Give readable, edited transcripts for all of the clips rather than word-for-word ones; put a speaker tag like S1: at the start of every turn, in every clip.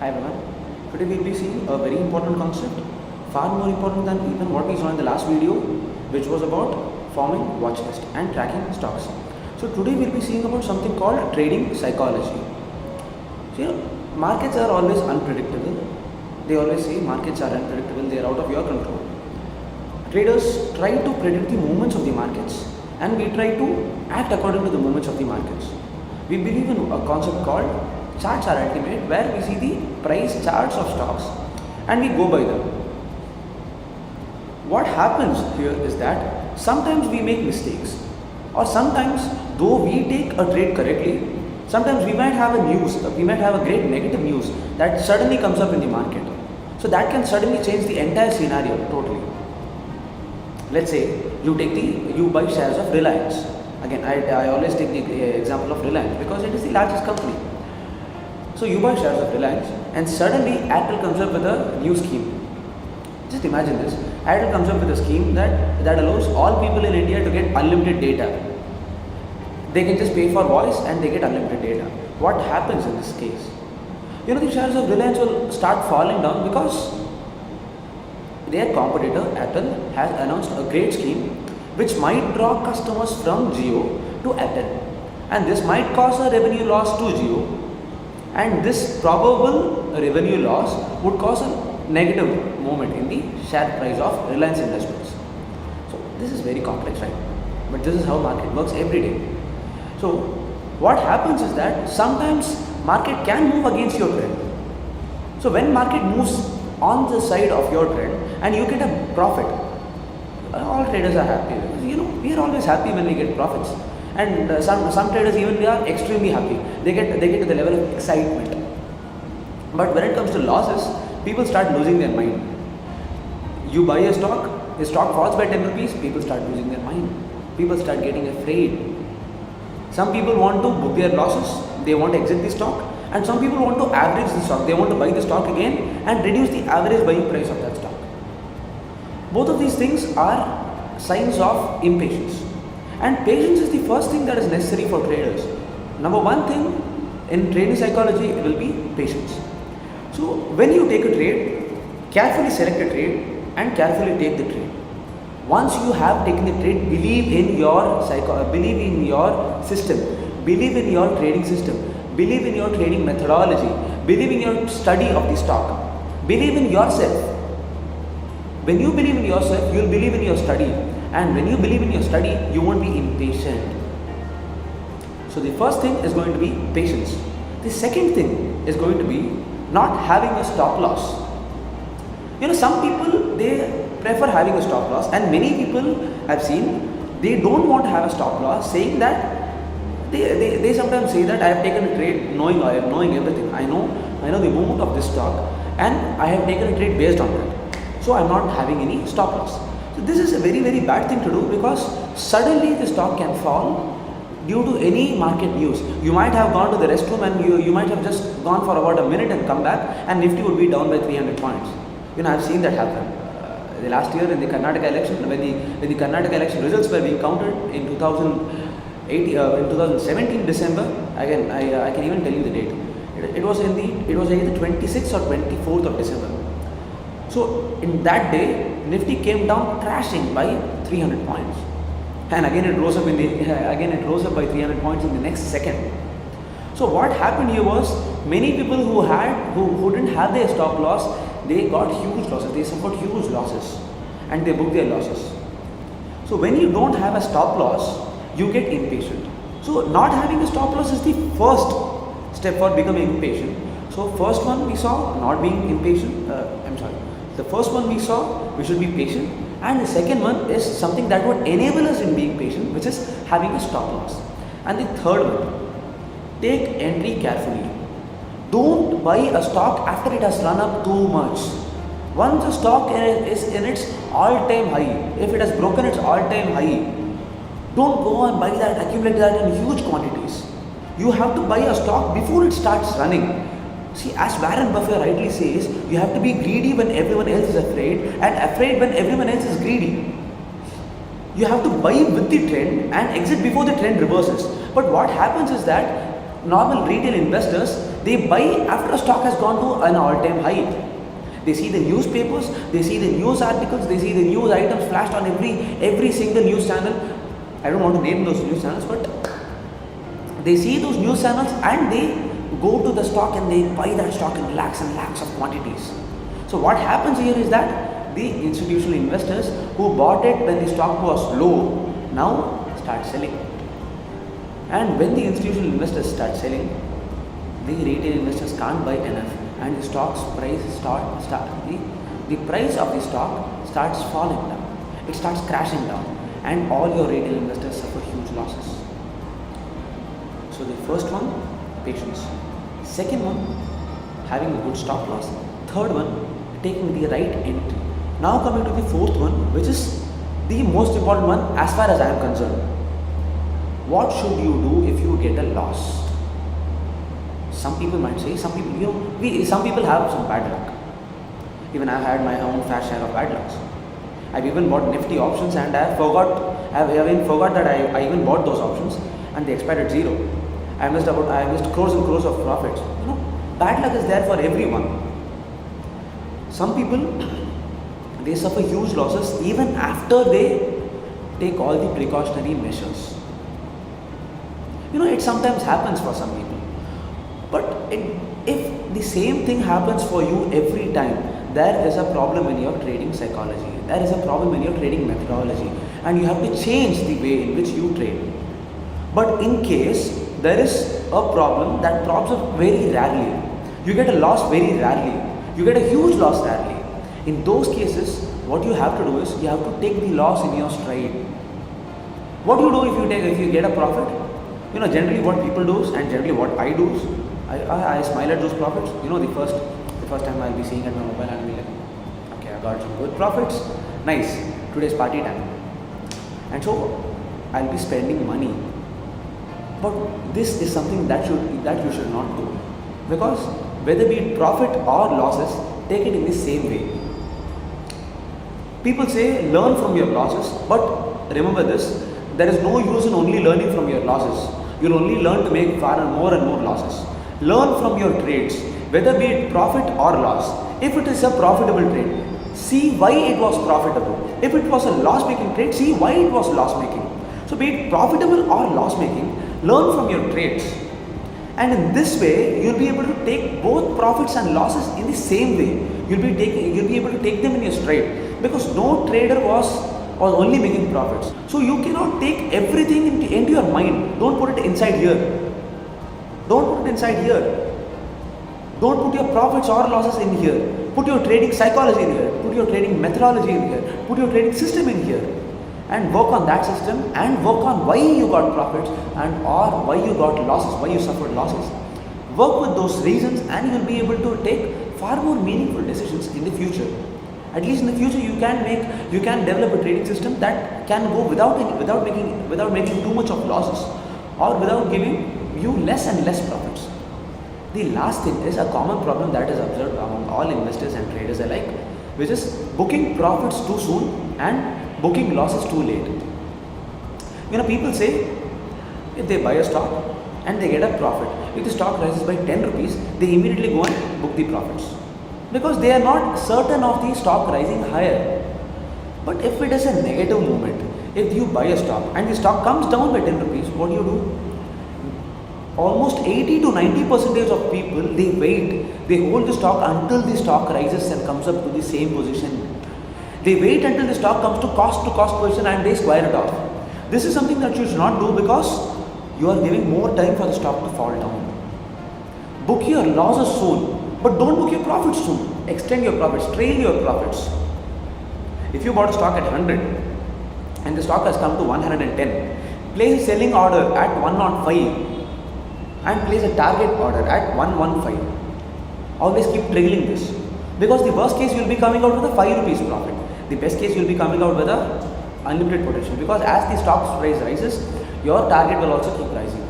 S1: Hi everyone. Today we'll be seeing a very important concept, far more important than even what we saw in the last video, which was about forming watch list and tracking stocks. So today we'll be seeing about something called trading psychology. So markets are always unpredictable. They always say markets are unpredictable, they are out of your control. Traders try to predict the movements of the markets and we try to act according to the movements of the markets. We believe in a concept called charts are ultimate, where we see the price charts of stocks and we go by them. What happens here is that sometimes we make mistakes, or sometimes though we take a trade correctly, sometimes we might have a great negative news that suddenly comes up in the market. So that can suddenly change the entire scenario totally. Let's say you buy shares of Reliance. Again, I always take the example of Reliance because it is the largest company. So you buy shares of Reliance and suddenly Apple comes up with a new scheme. Just imagine this. Apple comes up with a scheme that allows all people in India to get unlimited data. They can just pay for voice and they get unlimited data. What happens in this case? The shares of Reliance will start falling down because their competitor Apple has announced a great scheme which might draw customers from Jio to Apple, and this might cause a revenue loss to Jio. And this probable revenue loss would cause a negative movement in the share price of Reliance Industries. So this is very complex, right? But this is how market works every day. So what happens is that sometimes market can move against your trend. So when market moves on the side of your trend and you get a profit, all traders are happy. We are always happy when we get profits. And some traders even they are extremely happy. They get to the level of excitement. But when it comes to losses, people start losing their mind. You buy a stock falls by 10 rupees, people start losing their mind. People start getting afraid. Some people want to book their losses, they want to exit the stock, and some people want to average the stock. They want to buy the stock again and reduce the average buying price of that stock. Both of these things are signs of impatience. And patience is the first thing that is necessary for traders. Number one thing in trading psychology will be patience. So when you take a trade, carefully select a trade and carefully take the trade. Once you have taken the trade, believe in your system, believe in your trading system, believe in your trading methodology, believe in your study of the stock, believe in yourself. When you believe in yourself, you will believe in your study. And when you believe in your study, you won't be impatient. So the first thing is going to be patience. The second thing is going to be not having a stop loss. Some people, they prefer having a stop loss, and many people I've seen, they don't want to have a stop loss, saying that they sometimes say that I have taken a trade knowing everything. I know the movement of this stock and I have taken a trade based on that. So I'm not having any stop loss. So this is a very, very bad thing to do because suddenly the stock can fall due to any market news. You might have gone to the restroom and you might have just gone for about a minute and come back and Nifty would be down by 300 points. I've seen that happen. The last year in the Karnataka election, when the Karnataka election results were being counted in 2017 December, again I can even tell you the date. It was either 26th or 24th of December. So in that day, Nifty came down crashing by 300 points, and again it rose up by 300 points in the next second. So what happened here was many people who didn't have their stop loss, they got huge losses. They suffered huge losses, and they booked their losses. So when you don't have a stop loss, you get impatient. So not having a stop loss is the first step for becoming impatient. So first one we saw not being impatient. The first one we saw, we should be patient, and the second one is something that would enable us in being patient, which is having a stop loss. And the third one, take entry carefully. Don't buy a stock after it has run up too much. Once the stock is in its all-time high, if it has broken its all-time high, don't go and buy that, accumulate that in huge quantities. You have to buy a stock before it starts running. See, as Warren Buffett rightly says, you have to be greedy when everyone else is afraid and afraid when everyone else is greedy. You have to buy with the trend and exit before the trend reverses. But what happens is that normal retail investors, They buy after a stock has gone to an all-time high. They see the newspapers, they see the news articles, they see the news items flashed on every single news channel. I don't want to name those news channels, but they see those news channels and they go to the stock and they buy that stock in lakhs and lakhs of quantities. So what happens here is that the institutional investors who bought it when the stock was low now start selling. And when the institutional investors start selling, the retail investors can't buy enough, and the stock's price the price of the stock starts falling down. It starts crashing down, and all your retail investors suffer huge losses. So the first one, patience. Second one, having a good stop loss. Third one, taking the right entry. Now coming to the fourth one, which is the most important one as far as I am concerned. What should you do if you get a loss? Some people might say, some people have some bad luck. Even I've had my own fair share of bad lucks. I've even bought nifty options and I've even forgot that I even bought those options and they expired at zero. I missed crores and crores of profits. Bad luck is there for everyone. Some people, they suffer huge losses even after they take all the precautionary measures. It sometimes happens for some people. But if the same thing happens for you every time, there is a problem in your trading psychology. There is a problem in your trading methodology. And you have to change the way in which you trade. But in case there is a problem that crops up very rarely, you get a loss very rarely, you get a huge loss rarely. In those cases, what you have to do is you have to take the loss in your stride. What do you do if you get a profit? Generally what people do and generally what I do is I smile at those profits. The first time I'll be seeing at my mobile and I'll be like, okay, I got some good profits. Nice. Today's party time. And so I'll be spending money. But this is something that you should not do. Because whether be it profit or losses, take it in the same way. People say learn from your losses, but remember this, there is no use in only learning from your losses. You'll only learn to make far and more losses. Learn from your trades, whether be it profit or loss. If it is a profitable trade, see why it was profitable. If it was a loss-making trade, see why it was loss-making. So be it profitable or loss-making, learn from your trades. And in this way, you'll be able to take both profits and losses in the same way. You'll be able to take them in your stride, because no trader was only making profits. So you cannot take everything into your mind. Don't put it inside here. Don't put it inside here. Don't put your profits or losses in here. Put your trading psychology in here. Put your trading methodology in here. Put your trading system in here. And work on that system and work on why you got profits or why you got losses, why you suffered losses. Work with those reasons and you will be able to take far more meaningful decisions in the future. At least in the future, you can develop a trading system that can go without making too much of losses or without giving you less and less profits. The last thing is a common problem that is observed among all investors and traders alike, which is booking profits too soon and booking losses too late. People say if they buy a stock and they get a profit, if the stock rises by 10 rupees, they immediately go and book the profits, because they are not certain of the stock rising higher. But if it is a negative movement, if you buy a stock and the stock comes down by 10 rupees, what do? Almost 80 to 90% of people, they hold the stock until the stock rises and comes up to the same position. They wait until the stock comes to cost position and they square it off. This is something that you should not do, because you are giving more time for the stock to fall down. Book your losses soon, but don't book your profits soon. Extend your profits, trail your profits. If you bought a stock at 100 and the stock has come to 110, place a selling order at 105 and place a target order at 115. Always keep trailing this, because the worst case you will be coming out with a 5 rupees profit. The best case you will be coming out with a unlimited potential, because as the stock's price rises, your target will also keep rising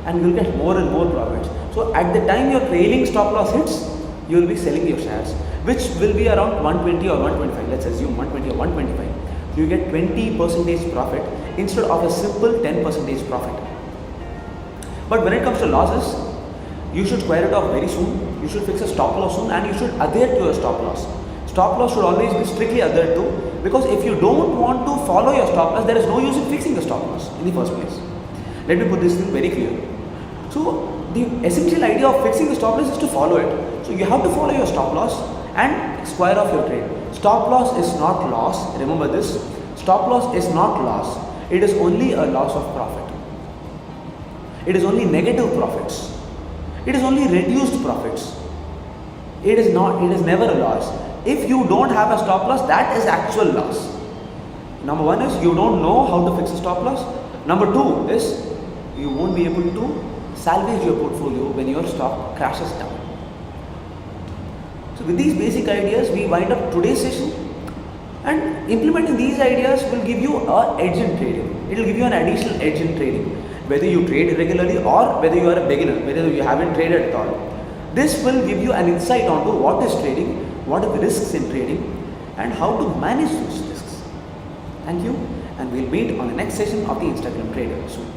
S1: and you will get more and more profits. So at the time your trailing stop loss hits, you will be selling your shares, which will be around 120 or 125. Let's assume 120 or 125. You get 20% profit instead of a simple 10% profit. But when it comes to losses, you should square it off very soon, you should fix a stop loss soon, and you should adhere to your stop loss. Stop loss should always be strictly adhered to, because if you don't want to follow your stop loss, there is no use in fixing the stop loss in the first place. Let me put this thing very clear. So the essential idea of fixing the stop loss is to follow it. So you have to follow your stop loss and square off your trade. Stop loss is not loss. Remember this. Stop loss is not loss. It is only a loss of profit. It is only negative profits. It is only reduced profits. It is never a loss. If you don't have a stop loss, that is actual loss. Number one is you don't know how to fix a stop loss. Number two is you won't be able to salvage your portfolio when your stock crashes down. So with these basic ideas, we wind up today's session, and implementing these ideas will give you an edge in trading. It will give you an additional edge in trading, whether you trade regularly or whether you are a beginner, whether you haven't traded at all. This will give you an insight onto what is trading, what are the risks in trading, and how to manage those risks. Thank you, and we'll meet on the next session of the Instagram Trader soon.